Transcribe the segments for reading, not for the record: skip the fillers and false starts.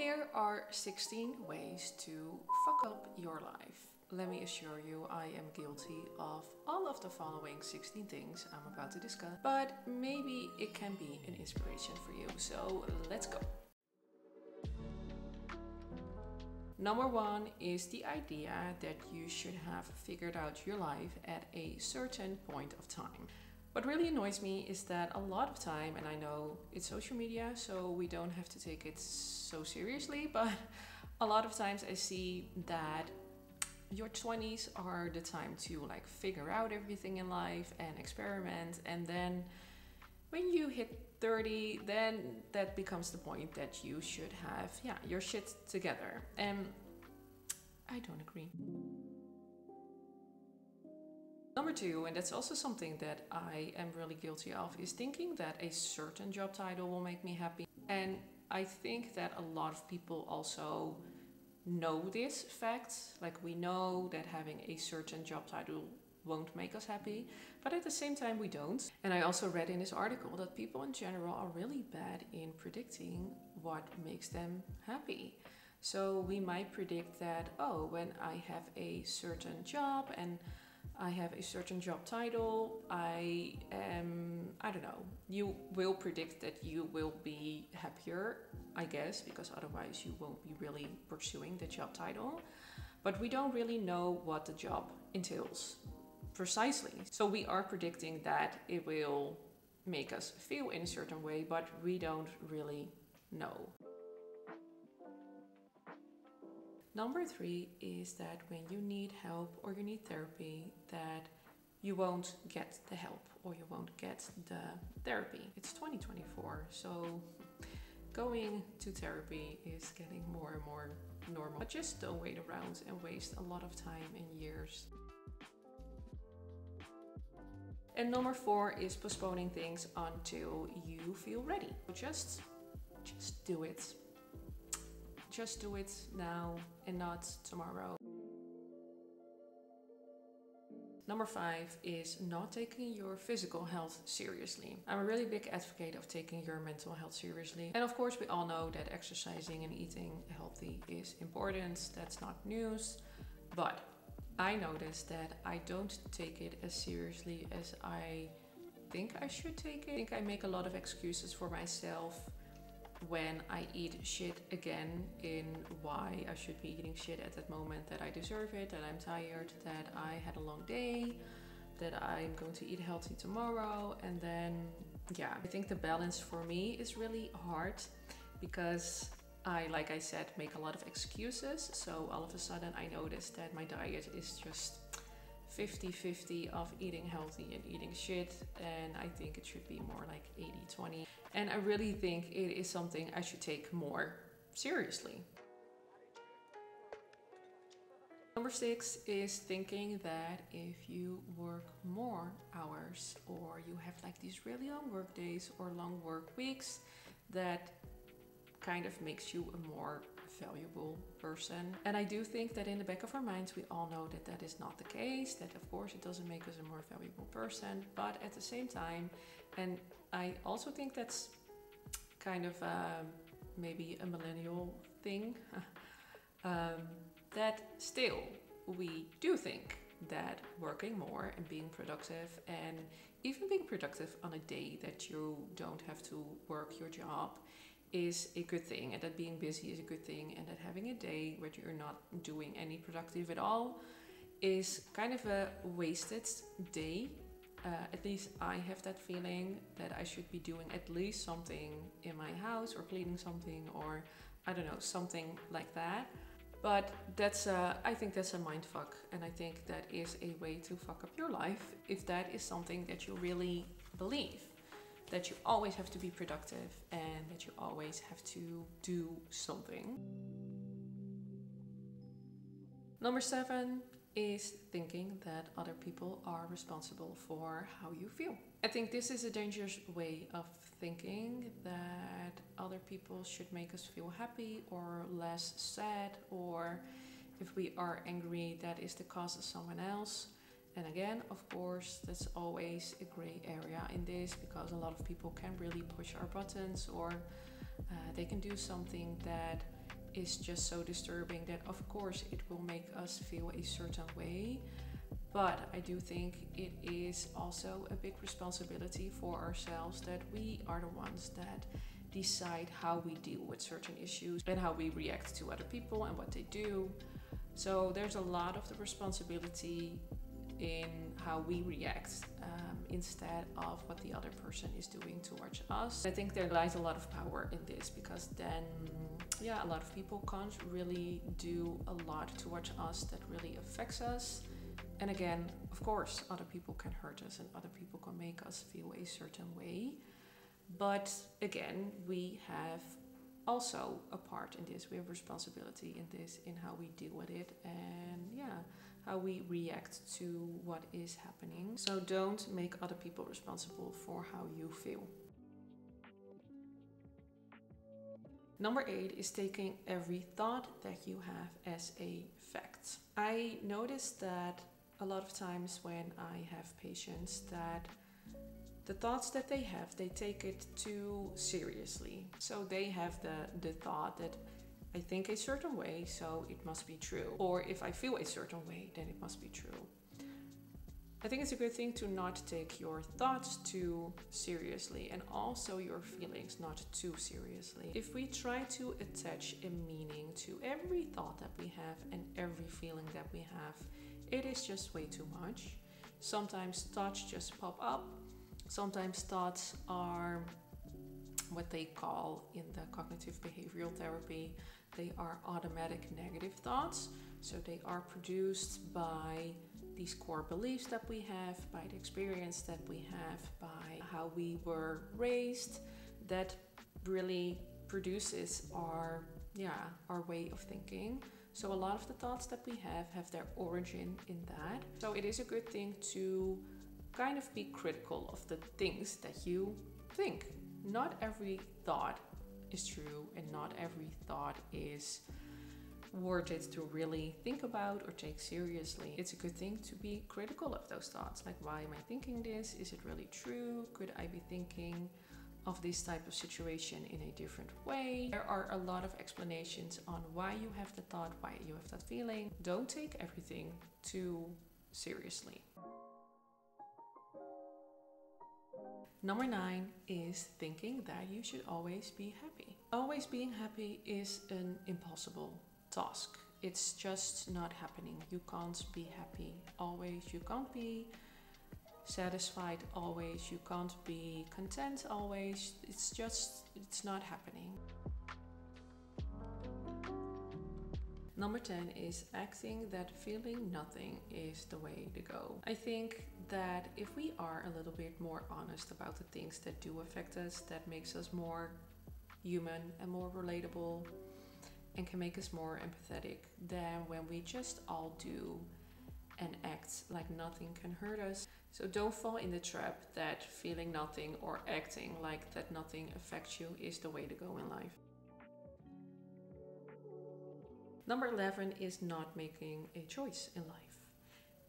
Here are 16 ways to fuck up your life. Let me assure you, I am guilty of all of the following 16 things I'm about to discuss, but maybe it can be an inspiration for you. So let's go. Number one is the idea that you should have figured out your life at a certain point of time. What really annoys me is that a lot of time, and I know it's social media, so we don't have to take it so seriously, but a lot of times I see that your 20s are the time to like figure out everything in life and experiment, and then when you hit 30, then that becomes the point that you should have your shit together. And I don't agree. Number two, and that's also something that I am really guilty of, is thinking that a certain job title will make me happy. And I think that a lot of people also know this fact. Like, we know that having a certain job title won't make us happy, but at the same time we don't. And I also read in this article that people in general are really bad in predicting what makes them happy. So we might predict that, oh, when I have a certain job and I have a certain job title, I don't know, you will predict that you will be happier, I guess, because otherwise you won't be really pursuing the job title. But we don't really know what the job entails precisely. So we are predicting that it will make us feel in a certain way, but we don't really know. Number three is that when you need help or you need therapy, that you won't get the help or you won't get the therapy. It's 2024, so going to therapy is getting more and more normal. But just don't wait around and waste a lot of time and years. And number four is postponing things until you feel ready. Just do it. Just do it now and not tomorrow. Number five is not taking your physical health seriously. I'm a really big advocate of taking your mental health seriously. And of course, we all know that exercising and eating healthy is important. That's not news. But I noticed that I don't take it as seriously as I think I should take it. I think I make a lot of excuses for myself when I eat shit again in why I should be eating shit at that moment, that I deserve it, that I'm tired, that I had a long day, that I'm going to eat healthy tomorrow. And then, I think the balance for me is really hard because I, like I said, make a lot of excuses. So all of a sudden I noticed that my diet is just 50-50 of eating healthy and eating shit, and I think it should be more like 80-20. And I really think it is something I should take more seriously. Number six is thinking that if you work more hours or you have like these really long work days or long work weeks, that kind of makes you a more valuable person. And I do think that in the back of our minds we all know that that is not the case, that of course it doesn't make us a more valuable person, but at the same time, and I also think that's kind of maybe a millennial thing, that still we do think that working more and being productive, and even being productive on a day that you don't have to work your job, is a good thing, and that being busy is a good thing, and that having a day where you're not doing any productive at all is kind of a wasted day. At least I have that feeling that I should be doing at least something in my house or cleaning something, or I don't know, something like that. But that's I think that's a mind fuck, and I think that is a way to fuck up your life if that is something that you really believe. That you always have to be productive and that you always have to do something. Number seven is thinking that other people are responsible for how you feel. I think this is a dangerous way of thinking, that other people should make us feel happy or less sad, or if we are angry, that is the cause of someone else. And again, of course, that's always a gray area in this, because a lot of people can really push our buttons, or they can do something that is just so disturbing that of course it will make us feel a certain way. But I do think it is also a big responsibility for ourselves that we are the ones that decide how we deal with certain issues and how we react to other people and what they do. So there's a lot of the responsibility in how we react instead of what the other person is doing towards us. I think there lies a lot of power in this, because then a lot of people can't really do a lot towards us that really affects us. And again, of course, other people can hurt us and other people can make us feel a certain way. But again, we have also a part in this. We have responsibility in this, in how we deal with it and how we react to what is happening. So don't make other people responsible for how you feel. Number 8 is taking every thought that you have as a fact. I noticed that a lot of times when I have patients, that the thoughts that they have, they take it too seriously. So they have the thought that I think a certain way, so it must be true. Or if I feel a certain way, then it must be true. I think it's a good thing to not take your thoughts too seriously, and also your feelings not too seriously. If we try to attach a meaning to every thought that we have and every feeling that we have, it is just way too much. Sometimes thoughts just pop up. Sometimes thoughts are what they call in the cognitive behavioral therapy, they are automatic negative thoughts. So they are produced by these core beliefs that we have, by the experience that we have, by how we were raised, that really produces our way of thinking. So a lot of the thoughts that we have their origin in that. So it is a good thing to kind of be critical of the things that you think. Not every thought is true and not every thought is worth it to really think about or take seriously. It's a good thing to be critical of those thoughts. Like, why am I thinking this? Is it really true? Could I be thinking of this type of situation in a different way? There are a lot of explanations on why you have the thought, why you have that feeling. Don't take everything too seriously. Number 9 is thinking that you should always be happy. Always being happy is an impossible task. It's just not happening. You can't be happy always. You can't be satisfied always. You can't be content always. It's not happening. Number 10 is acting that feeling nothing is the way to go. I think that if we are a little bit more honest about the things that do affect us, that makes us more human and more relatable and can make us more empathetic than when we just all do and act like nothing can hurt us. So don't fall in the trap that feeling nothing or acting like that nothing affects you is the way to go in life. Number 11 is not making a choice in life.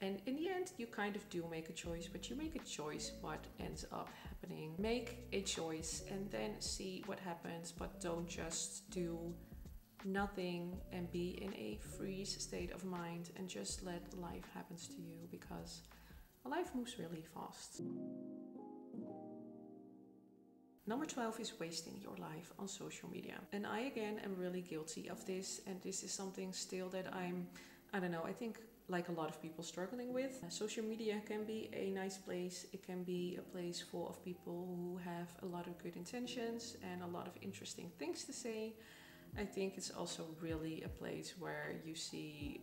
And in the end, you kind of do make a choice, but you make a choice what ends up happening. Make a choice and then see what happens, but don't just do nothing and be in a freeze state of mind and just let life happen to you, because life moves really fast. Number 12 is wasting your life on social media. And I again am really guilty of this, and this is something still that I think like a lot of people struggling with. Social media can be a nice place. It can be a place full of people who have a lot of good intentions and a lot of interesting things to say. I think it's also really a place where you see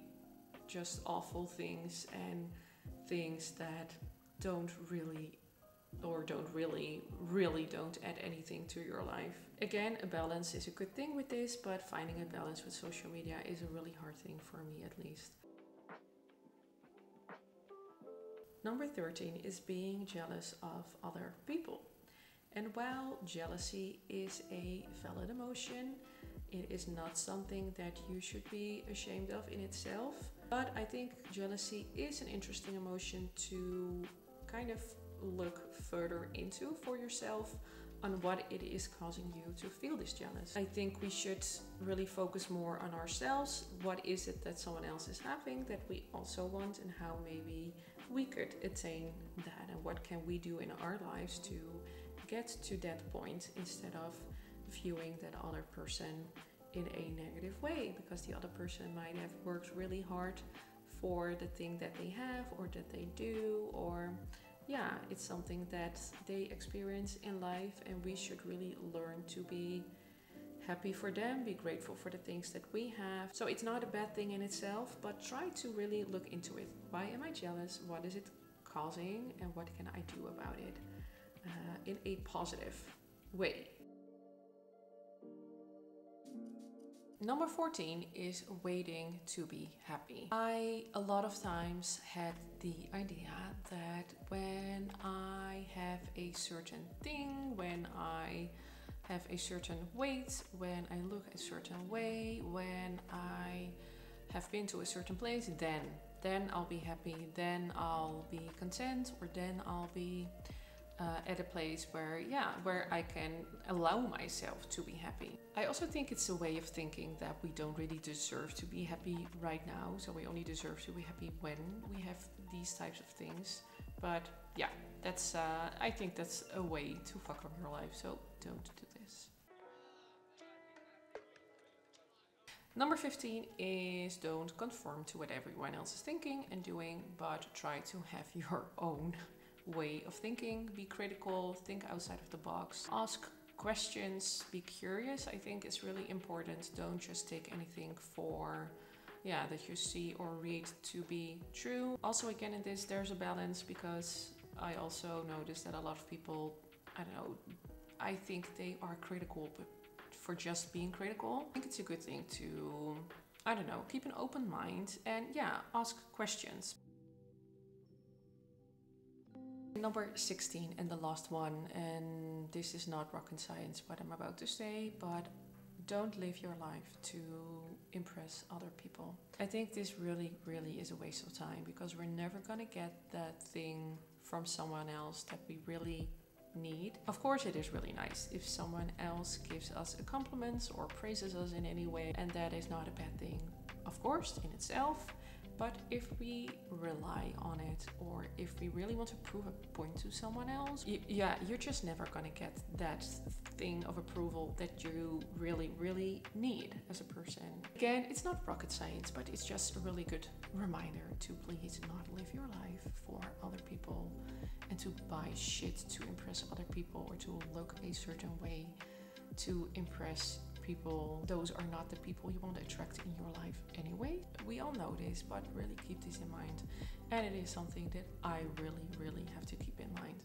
just awful things and things that don't really add anything to your life. Again, a balance is a good thing with this, but finding a balance with social media is a really hard thing for me, at least. Number 13 is being jealous of other people. And while jealousy is a valid emotion, it is not something that you should be ashamed of in itself. But I think jealousy is an interesting emotion to kind of look further into for yourself. on what it is causing you to feel this jealous. I think we should really focus more on ourselves. What is it that someone else is having that we also want, and how maybe we could attain that, and what can we do in our lives to get to that point instead of viewing that other person in a negative way, because the other person might have worked really hard for the thing that they have or that they do, or yeah, it's something that they experience in life, and we should really learn to be happy for them, be grateful for the things that we have. So it's not a bad thing in itself, but try to really look into it. Why am I jealous? What is it causing? And what can I do about it in a positive way? Number 14 is waiting to be happy. I a lot of times had the idea that when I have a certain thing, when I have a certain weight, when I look a certain way, when I have been to a certain place, then I'll be happy, then I'll be content, or then I'll be at a place where I can allow myself to be happy. I also think it's a way of thinking that we don't really deserve to be happy right now, so we only deserve to be happy when we have these types of things. But yeah, that's I think that's a way to fuck up your life, so don't do this. Number 15 is don't conform to what everyone else is thinking and doing, but try to have your own way of thinking. Be critical, think outside of the box, ask questions, be curious. I think it's really important. Don't just take anything for that you see or read to be true. Also, again, in this there's a balance, because I also noticed that a lot of people, I think they are critical, but for just being critical. I think it's a good thing to keep an open mind and ask questions. Number 16 and the last one, and this is not rocket science what I'm about to say, but don't live your life to impress other people. I think this really, really is a waste of time, because we're never gonna get that thing from someone else that we really need. Of course, it is really nice if someone else gives us a compliment or praises us in any way, and that is not a bad thing, of course, in itself. But if we rely on it, or if we really want to prove a point to someone else, you're just never gonna get that thing of approval that you really, really need as a person. Again, it's not rocket science, but it's just a really good reminder to please not live your life for other people and to buy shit to impress other people, or to look a certain way to impress people. Those are not the people you want to attract in your life anyway. We all know this, but really keep this in mind. And it is something that I really, really have to keep in mind.